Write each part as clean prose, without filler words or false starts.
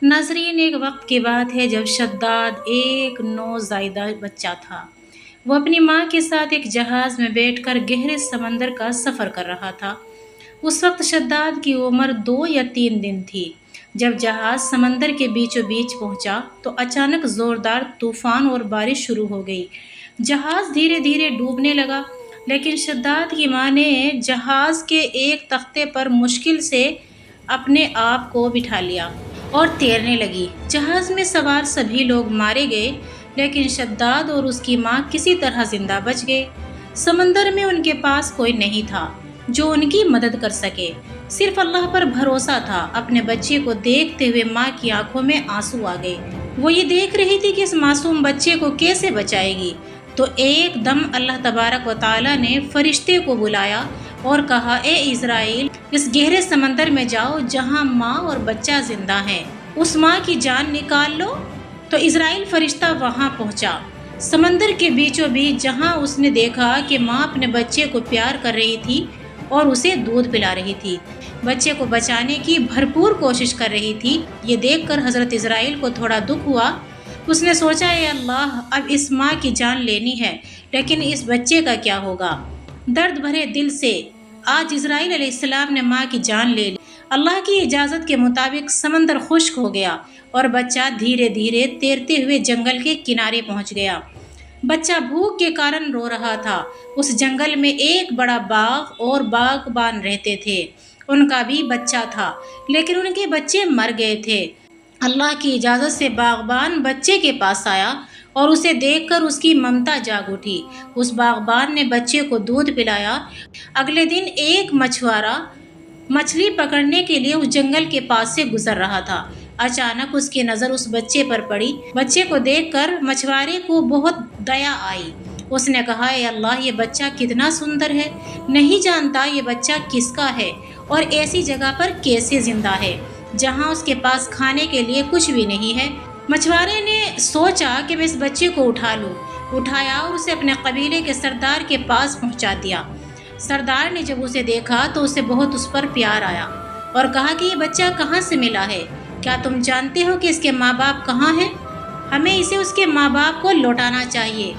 ناظرین، ایک وقت کی بات ہے جب شداد ایک نوزائیدہ بچہ تھا۔ وہ اپنی ماں کے ساتھ ایک جہاز میں بیٹھ کر گہرے سمندر کا سفر کر رہا تھا۔ اس وقت شداد کی عمر 2 یا 3 دن تھی۔ جب جہاز سمندر کے بیچوں بیچ پہنچا تو اچانک زوردار طوفان اور بارش شروع ہو گئی۔ جہاز دھیرے دھیرے ڈوبنے لگا، لیکن شداد کی ماں نے جہاز کے ایک تختے پر مشکل سے اپنے آپ کو بٹھا لیا اور تیرنے لگی۔ جہاز میں سوار سبھی لوگ مارے گئے، لیکن شداد اور اس کی ماں کسی طرح زندہ بچ گئے۔ سمندر میں ان کے پاس کوئی نہیں تھا جو ان کی مدد کر سکے، صرف اللہ پر بھروسہ تھا۔ اپنے بچے کو دیکھتے ہوئے ماں کی آنکھوں میں آنسو آ گئے۔ وہ یہ دیکھ رہی تھی کہ اس معصوم بچے کو کیسے بچائے گی۔ تو ایک دم اللہ تبارک و تعالیٰ نے فرشتے کو بلایا اور کہا، اے اسرائیل، اس گہرے سمندر میں جاؤ جہاں ماں اور بچہ زندہ ہیں، اس ماں کی جان نکال لو۔ تو اسرائیل فرشتہ وہاں پہنچا، سمندر کے بیچوں بیچ، جہاں اس نے دیکھا کہ ماں اپنے بچے کو پیار کر رہی تھی اور اسے دودھ پلا رہی تھی، بچے کو بچانے کی بھرپور کوشش کر رہی تھی۔ یہ دیکھ کر حضرت اسرائیل کو تھوڑا دکھ ہوا۔ اس نے سوچا، اے اللہ، اب اس ماں کی جان لینی ہے، لیکن اس بچے کا کیا ہوگا؟ درد بھرے دل سے آج اسرائیل علیہ السلام نے ماں کی جان لے لی۔ اللہ کی اجازت کے مطابق سمندر خشک ہو گیا اور بچہ دھیرے دھیرے تیرتے ہوئے جنگل کے کنارے پہنچ گیا۔ بچہ بھوک کے کارن رو رہا تھا۔ اس جنگل میں ایک بڑا باغ اور باغبان رہتے تھے۔ ان کا بھی بچہ تھا، لیکن ان کے بچے مر گئے تھے۔ اللہ کی اجازت سے باغبان بچے کے پاس آیا اور اسے دیکھ کر اس کی ممتا جاگ اٹھی۔ اس باغبان نے بچے کو دودھ پلایا۔ اگلے دن ایک مچھوارا مچھلی پکڑنے کے لیے اس جنگل کے پاس سے گزر رہا تھا۔ اچانک اس کی نظر اس بچے پر پڑی۔ بچے کو دیکھ کر مچھوارے کو بہت دیا آئی۔ اس نے کہا، اے اللہ، یہ بچہ کتنا سندر ہے، نہیں جانتا یہ بچہ کس کا ہے اور ایسی جگہ پر کیسے زندہ ہے جہاں اس کے پاس کھانے کے لیے کچھ بھی نہیں ہے۔ مچھوارے نے سوچا کہ میں اس بچے کو اٹھا لوں۔ اٹھایا اور اسے اپنے قبیلے کے سردار کے پاس پہنچا دیا۔ سردار نے جب اسے دیکھا تو اسے بہت اس پر پیار آیا اور کہا کہ یہ بچہ کہاں سے ملا ہے؟ کیا تم جانتے ہو کہ اس کے ماں باپ کہاں ہیں؟ ہمیں اسے اس کے ماں باپ کو لوٹانا چاہیے۔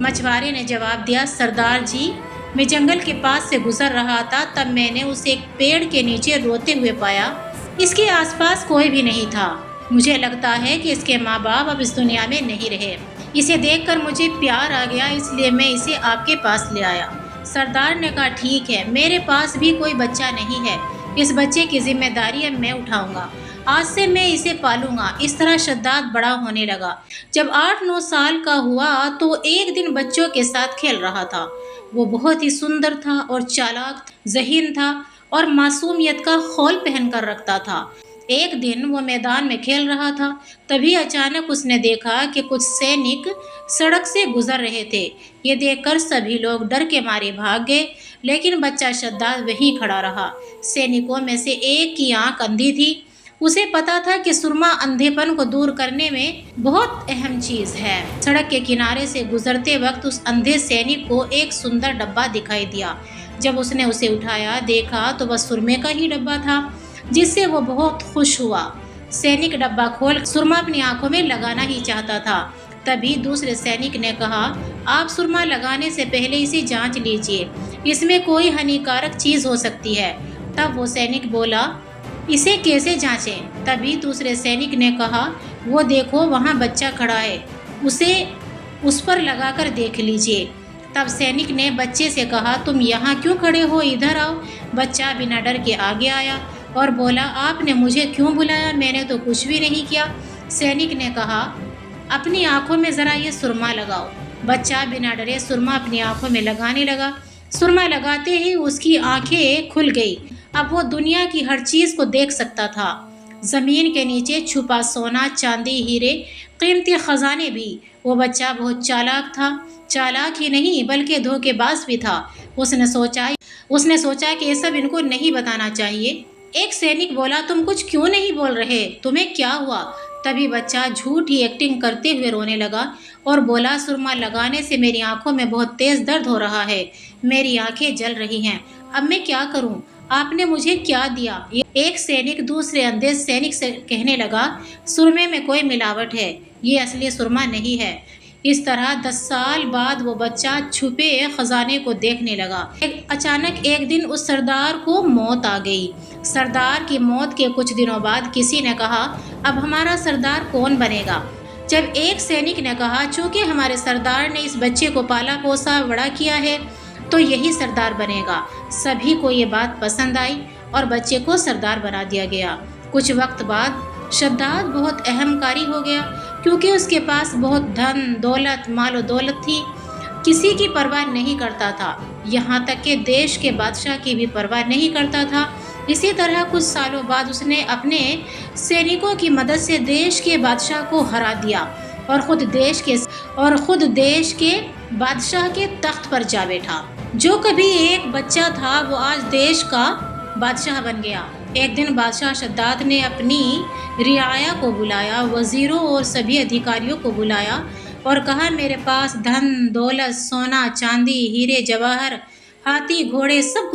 مچھوارے نے جواب دیا، سردار جی، میں جنگل کے پاس سے گزر رہا تھا، تب میں نے اسے ایک پیڑ کے نیچے روتے ہوئے پایا۔ اس کے آس پاس کوئی بھی نہیں تھا۔ مجھے لگتا ہے کہ اس کے ماں باپ اب اس دنیا میں نہیں رہے۔ اسے دیکھ کر مجھے پیار آ گیا، اس لیے میں اسے آپ کے پاس لے آیا۔ سردار نے کہا، ٹھیک ہے، میرے پاس بھی کوئی بچہ نہیں ہے، اس بچے کی ذمہ داری اب میں اٹھاؤں گا، آج سے میں اسے پالوں گا۔ اس طرح شداد بڑا ہونے لگا۔ جب 8-9 سال کا ہوا تو ایک دن بچوں کے ساتھ کھیل رہا تھا۔ وہ بہت ہی سندر تھا اور چالاک، ذہین تھا اور معصومیت کا خول پہن کر رکھتا تھا۔ ایک دن وہ میدان میں کھیل رہا تھا، تبھی اچانک اس نے دیکھا کہ کچھ سینک سڑک سے گزر رہے تھے۔ یہ دیکھ کر سبھی لوگ ڈر کے مارے بھاگ گئے، لیکن بچہ شداد وہیں کھڑا رہا۔ سینکوں میں سے ایک کی آنکھ اندھی تھی۔ اسے پتا تھا کہ سرما اندھے پن کو دور کرنے میں بہت اہم چیز ہے۔ سڑک کے کنارے سے گزرتے وقت اس اندھے سینک کو ایک سندر ڈبہ دکھائی دیا۔ جب اس نے اسے اٹھایا، دیکھا تو بس سرمے کا ہی ڈبہ تھا، جس سے وہ بہت خوش ہوا۔ سینک ڈبہ کھول سرما اپنی آنکھوں میں لگانا ہی چاہتا تھا۔ تبھی دوسرے سینک نے کہا، آپ سرما لگانے سے پہلے اسے جانچ لیجئے، اس میں کوئی ہانیکارک چیز ہو سکتی ہے۔ تب وہ سینک بولا، اسے کیسے جانچیں؟ تبھی دوسرے سینک نے کہا، وہ دیکھو وہاں بچہ کھڑا ہے، اسے اس پر لگا کر دیکھ لیجئے۔ تب سینک نے بچے سے کہا، تم یہاں کیوں کھڑے ہو، ادھر آؤ۔ بچہ بنا ڈر کے آگے آیا اور بولا، آپ نے مجھے کیوں بلایا؟ میں نے تو کچھ بھی نہیں کیا۔ سینک نے کہا، اپنی آنکھوں میں ذرا یہ سرما لگاؤ۔ بچہ بنا ڈرے سرما اپنی آنکھوں میں لگانے لگا۔ سرما لگاتے ہی اس کی آنکھیں کھل گئی۔ اب وہ دنیا کی ہر چیز کو دیکھ سکتا تھا، زمین کے نیچے چھپا سونا، چاندی، ہیرے، قیمتی خزانے بھی۔ وہ بچہ بہت چالاک تھا، چالاک ہی نہیں بلکہ دھوکے باز بھی تھا۔ اس نے سوچا کہ یہ سب ان کو نہیں بتانا چاہیے۔ ایک سینک بولا، تم کچھ کیوں نہیں بول رہے، تمہیں کیا ہوا؟ تبھی بچہ جھوٹی ایکٹنگ کرتے ہوئے رونے لگا اور بولا، سرما لگانے سے میری آنکھوں میں بہت تیز درد ہو رہا ہے، میری آنکھیں جل رہی ہیں، اب میں کیا کروں؟ آپ نے مجھے کیا دیا؟ ایک سینک دوسرے اندھے سینک سے کہنے لگا، سرمے میں کوئی ملاوٹ ہے، یہ اصلی سرما نہیں ہے۔ اس طرح 10 سال بعد وہ بچہ چھپے خزانے کو دیکھنے لگا۔ اچانک ایک دن اس سردار کو موت آ گئی۔ سردار کی موت کے کچھ دنوں بعد کسی نے کہا، اب ہمارا سردار کون بنے گا؟ جب ایک سینک نے کہا، چونکہ ہمارے سردار نے اس بچے کو پالا پوسا بڑا کیا ہے تو یہی سردار بنے گا۔ سبھی کو یہ بات پسند آئی اور بچے کو سردار بنا دیا گیا۔ کچھ وقت بعد شداد بہت اہم کاری ہو گیا، کیونکہ اس کے پاس بہت دھن دولت مال و دولت تھی۔ کسی کی پرواہ نہیں کرتا تھا، یہاں تک کہ دیش کے بادشاہ کی بھی پرواہ نہیں کرتا تھا۔ اسی طرح کچھ سالوں بعد اس نے اپنے سینکوں کی مدد سے دیش کے بادشاہ کو ہرا دیا اور خود دیش کے بادشاہ کے تخت پر جا بیٹھا۔ جو کبھی ایک بچہ تھا وہ آج دیش کا بادشاہ بن گیا۔ ایک دن بادشاہ شداد نے اپنی رعایا کو بلایا، وزیروں اور سبھی ادھیکاریوں کو بلایا اور کہا، میرے پاس دھن دولت سونا چاندی ہیرے جواہر ہاتھی گھوڑے سب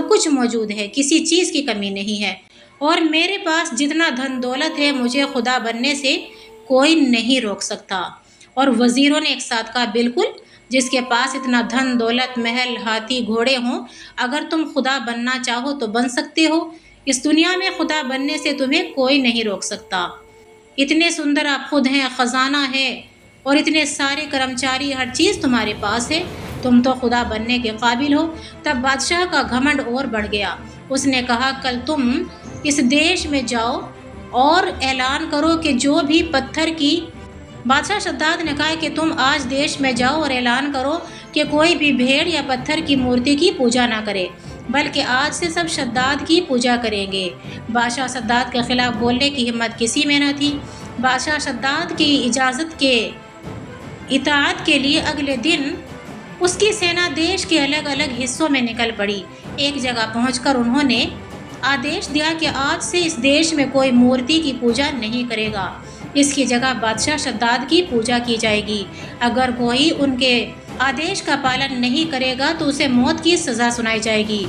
کچھ موجود ہے، کسی چیز کی کمی نہیں ہے، اور میرے پاس جتنا دھن دولت ہے مجھے خدا بننے سے کوئی نہیں روک سکتا۔ اور وزیروں نے ایک ساتھ کہا، بالکل، جس کے پاس اتنا دھن دولت محل ہاتھی گھوڑے ہوں، اگر تم خدا بننا چاہو تو بن سکتے ہو۔ اس دنیا میں خدا بننے سے تمہیں کوئی نہیں روک سکتا۔ اتنے سندر آپ خود ہیں، خزانہ ہے اور اتنے سارے کرمچاری، ہر چیز تمہارے پاس ہے، تم تو خدا بننے کے قابل ہو۔ تب بادشاہ کا گھمنڈ اور بڑھ گیا۔ اس نے کہا، کل تم اس دیش میں جاؤ اور اعلان کرو کہ جو بھی پتھر کی بادشاہ شداد نے کہا کہ تم آج دیش میں جاؤ اور اعلان کرو کہ کوئی بھی بھیڑ یا پتھر کی مورتی کی پوجا نہ کرے، بلکہ آج سے سب شداد کی پوجا کریں گے۔ بادشاہ شداد کے خلاف بولنے کی ہمت کسی میں نہ تھی۔ بادشاہ شداد کی اجازت کے اطاعت کے لیے اگلے دن اس کی سینا دیش کے الگ الگ حصوں میں نکل پڑی۔ ایک جگہ پہنچ کر انہوں نے آدیش دیا کہ آج سے اس دیش میں کوئی مورتی کی پوجا نہیں کرے گا، اس کی جگہ بادشاہ شداد کی پوجا کی جائے گی۔ اگر کوئی ان کے آدیش کا پالن نہیں کرے گا تو اسے موت کی سزا سنائی جائے گی۔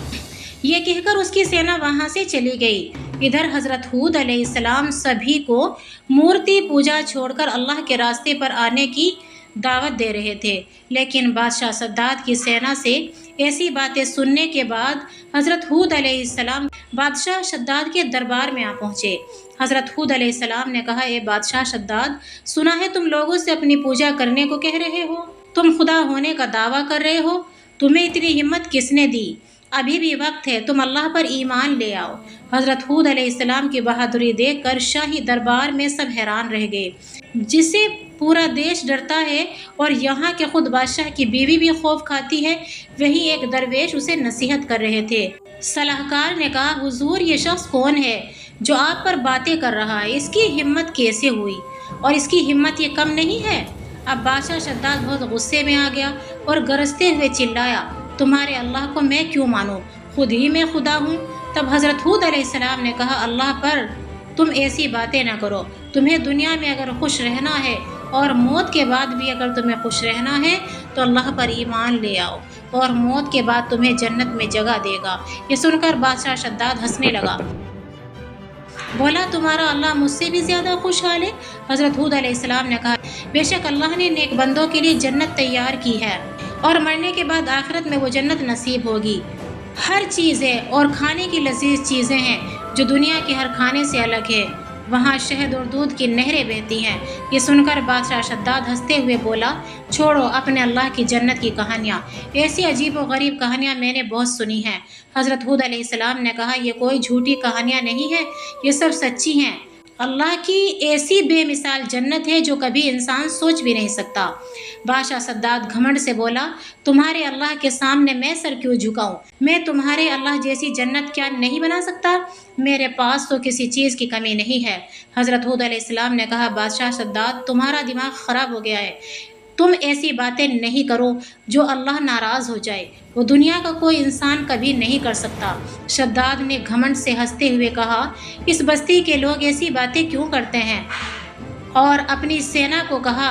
یہ کہہ کر اس کی سینا وہاں سے چلی گئی۔ ادھر حضرت ہود علیہ السلام سبھی کو مورتی پوجا چھوڑ کر اللہ کے راستے پر آنے کی دعوت دے رہے تھے، لیکن بادشاہ شداد کی سینا سے ایسی باتیں سننے کے بعد حضرت ہود علیہ السلام بادشاہ شداد کے دربار میں آ پہنچے۔ حضرت ہود علیہ السلام نے کہا، اے بادشاہ شداد، سنا ہے تم لوگوں سے اپنی پوجا کرنے کو کہہ رہے ہو، تم خدا ہونے کا دعویٰ کر رہے ہو، تمہیں اتنی ہمت کس نے دی؟ ابھی بھی وقت ہے، تم اللہ پر ایمان لے آؤ۔ حضرت ہود علیہ السلام کی بہادری دیکھ کر شاہی دربار میں سب حیران رہ گئے۔ جسے پورا دیش ڈرتا ہے اور یہاں کے خود بادشاہ کی بیوی بھی خوف کھاتی ہے، وہی ایک درویش اسے نصیحت کر رہے تھے۔ صلاحکار نے کہا، حضور، یہ شخص کون ہے جو آپ پر باتیں کر رہا ہے؟ اس کی ہمت کیسے ہوئی؟ اور اس کی ہمت یہ کم نہیں ہے؟ اب بادشاہ شداد بہت غصے میں آ گیا اور گرجتے ہوئے چلایا، تمہارے اللہ کو میں کیوں مانوں؟ خود ہی میں خدا ہوں۔ تب حضرت ہود علیہ السلام نے کہا، اللہ پر تم ایسی باتیں نہ کرو، تمہیں دنیا میں اگر خوش رہنا ہے اور موت کے بعد بھی اگر تمہیں خوش رہنا ہے تو اللہ پر ایمان لے آؤ، اور موت کے بعد تمہیں جنت میں جگہ دے گا۔ یہ سن کر بادشاہ شداد ہنسنے لگا، بولا، تمہارا اللہ مجھ سے بھی زیادہ خوشحال ہے؟ حضرت ہود علیہ السلام نے کہا، بے شک اللہ نے نیک بندوں کے لیے جنت تیار کی ہے، اور مرنے کے بعد آخرت میں وہ جنت نصیب ہوگی۔ ہر چیز ہے اور کھانے کی لذیذ چیزیں ہیں جو دنیا کے ہر کھانے سے الگ ہے، وہاں شہد اور دودھ کی نہریں بہتی ہیں۔ یہ سن کر بادشاہ شداد ہنستے ہوئے بولا، چھوڑو اپنے اللہ کی جنت کی کہانیاں، ایسی عجیب و غریب کہانیاں میں نے بہت سنی ہیں۔ حضرت ہود علیہ السلام نے کہا، یہ کوئی جھوٹی کہانیاں نہیں ہیں، یہ سب سچی ہیں۔ اللہ کی ایسی بے مثال جنت ہے جو کبھی انسان سوچ بھی نہیں سکتا۔ بادشاہ شداد گھمنڈ سے بولا، تمہارے اللہ کے سامنے میں سر کیوں جھکاؤں؟ میں تمہارے اللہ جیسی جنت کیا نہیں بنا سکتا؟ میرے پاس تو کسی چیز کی کمی نہیں ہے۔ حضرت ہود علیہ السلام نے کہا، بادشاہ شداد، تمہارا دماغ خراب ہو گیا ہے، تم ایسی باتیں نہیں کرو جو اللہ ناراض ہو جائے، وہ دنیا کا کوئی انسان کبھی نہیں کر سکتا۔ شداد نے گھمنڈ سے ہنستے ہوئے کہا، اس بستی کے لوگ ایسی باتیں کیوں کرتے ہیں؟ اور اپنی سینا کو کہا،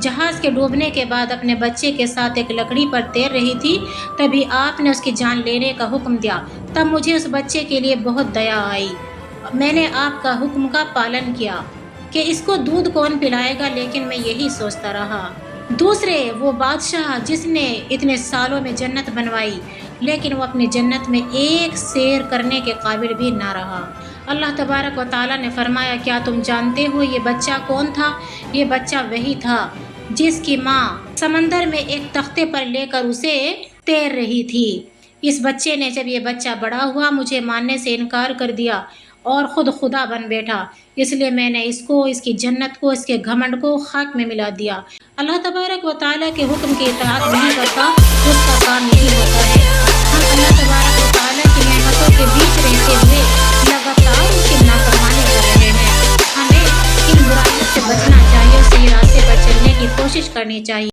جہاز کے ڈوبنے کے بعد اپنے بچے کے ساتھ ایک لکڑی پر تیر رہی تھی، تبھی آپ نے اس کی جان لینے کا حکم دیا۔ تب مجھے اس بچے کے لیے بہت دیا آئی۔ میں نے آپ کا حکم کا پالن کیا کہ اس کو دودھ کون پلائے گا، لیکن میں یہی سوچتا رہا۔ دوسرے وہ بادشاہ جس نے اتنے سالوں میں جنت بنوائی، لیکن وہ اپنی جنت میں ایک سیر کرنے کے قابل بھی نہ رہا۔ اللہ تبارک و تعالیٰ نے فرمایا، کیا تم جانتے ہو یہ بچہ کون تھا؟ یہ بچہ وہی تھا جس کی ماں سمندر میں ایک تختے پر لے کر اسے تیر رہی تھی۔ اس بچے نے جب یہ بچہ بڑا ہوا مجھے ماننے سے انکار کر دیا اور خود خدا بن بیٹھا، اس لیے میں نے اس کو، اس کی جنت کو، اس کے گھمنڈ کو خاک میں ملا دیا۔ اللہ تبارک و تعالیٰ کے حکم کی اطاعت نہیں کرتا، اس کا کام یہی ہوتا ہے۔ ہم اللہ تبارک و تعالیٰ کی نعمتوں کے بیچ رہتے ہوئے لگاتار اس کی نافرمانی کر رہے ہیں۔ ہمیں ان برائیوں سے بچنا چاہیے اور صحیح راستے پر چلنے کی کوشش کرنی چاہیے۔